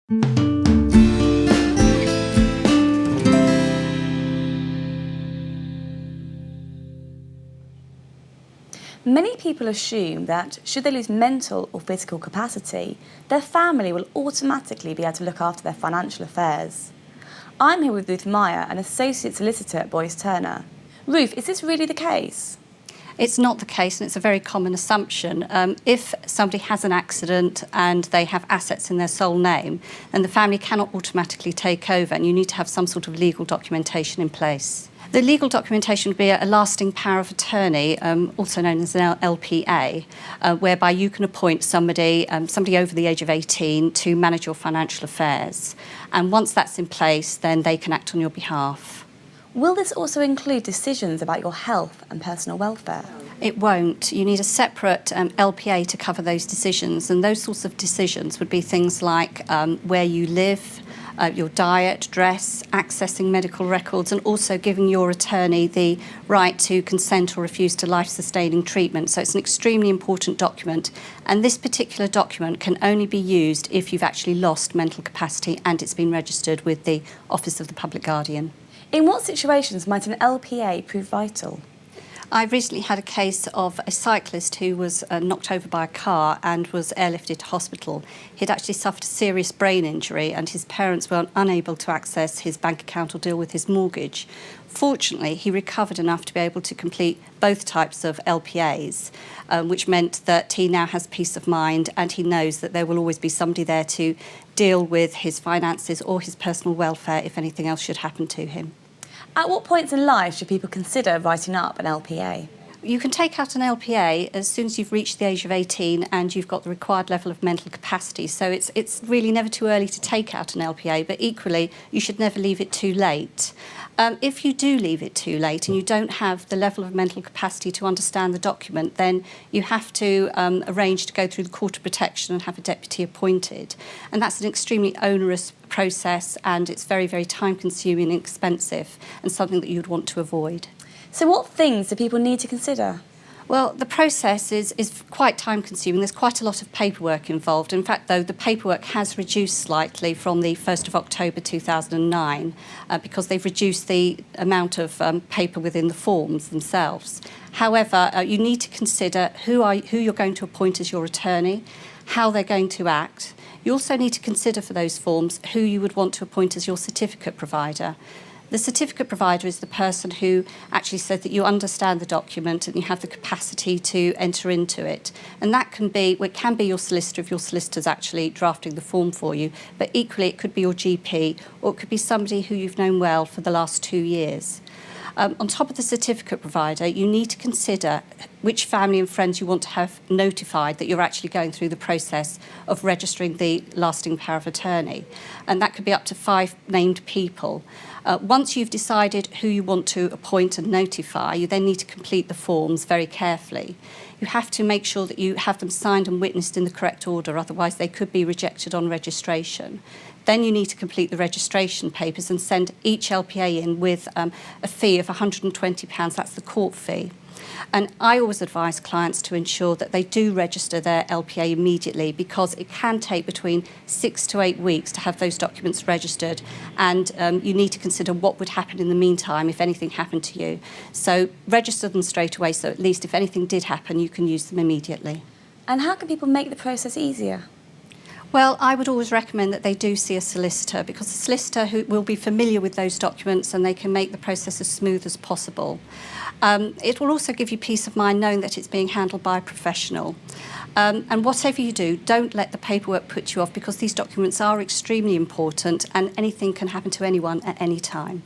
Many people assume that should they lose mental or physical capacity, their family will automatically be able to look after their financial affairs. I'm here with Ruth Meyer, an associate solicitor at Boyce Turner. Ruth, is this really the case? It's not the case, and it's a very common assumption. If somebody has an accident and they have assets in their sole name, then the family cannot automatically take over, and you need to have some sort of legal documentation in place. The legal documentation would be a lasting power of attorney, also known as an LPA, whereby you can appoint somebody over the age of 18 to manage your financial affairs. And once that's in place, then they can act on your behalf. Will this also include decisions about your health and personal welfare? It won't. You need a separate LPA to cover those decisions, and those sorts of decisions would be things like where you live, your diet, dress, accessing medical records, and also giving your attorney the right to consent or refuse to life-sustaining treatment. So it's an extremely important document, and this particular document can only be used if you've actually lost mental capacity and it's been registered with the Office of the Public Guardian. In what situations might an LPA prove vital? I recently had a case of a cyclist who was knocked over by a car and was airlifted to hospital. He'd actually suffered a serious brain injury, and his parents were unable to access his bank account or deal with his mortgage. Fortunately, he recovered enough to be able to complete both types of LPAs, which meant that he now has peace of mind, and he knows that there will always be somebody there to deal with his finances or his personal welfare if anything else should happen to him. At what points in life should people consider writing up an LPA? You can take out an LPA as soon as you've reached the age of 18 and you've got the required level of mental capacity. So it's really never too early to take out an LPA, but equally you should never leave it too late. If you do leave it too late and you don't have the level of mental capacity to understand the document, then you have to arrange to go through the Court of Protection and have a deputy appointed. And that's an extremely onerous process, and it's very, very time-consuming and expensive, and something that you'd want to avoid. So what things do people need to consider? Well, the process is quite time-consuming. There's quite a lot of paperwork involved. In fact, though, the paperwork has reduced slightly from the 1st of October 2009 because they've reduced the amount of paper within the forms themselves. However, you need to consider who you're going to appoint as your attorney, how they're going to act. You also need to consider for those forms who you would want to appoint as your certificate provider. The certificate provider is the person who actually said that you understand the document and you have the capacity to enter into it. And that can be, well, it can be your solicitor if your solicitor's actually drafting the form for you, but equally it could be your GP, or it could be somebody who you've known well for the last 2 years. On top of the certificate provider, you need to consider which family and friends you want to have notified that you're actually going through the process of registering the lasting power of attorney. And that could be up to 5 named people. Once you've decided who you want to appoint and notify, you then need to complete the forms very carefully. You have to make sure that you have them signed and witnessed in the correct order, otherwise they could be rejected on registration. Then you need to complete the registration papers and send each LPA in with a fee of £120, that's the court fee. And I always advise clients to ensure that they do register their LPA immediately, because it can take between 6 to 8 weeks to have those documents registered, and you need to consider what would happen in the meantime if anything happened to you. So register them straight away, so at least if anything did happen, you can use them immediately. And how can people make the process easier? Well, I would always recommend that they do see a solicitor, because a solicitor who will be familiar with those documents and they can make the process as smooth as possible. It will also give you peace of mind knowing that it's being handled by a professional. And whatever you do, don't let the paperwork put you off, because these documents are extremely important and anything can happen to anyone at any time.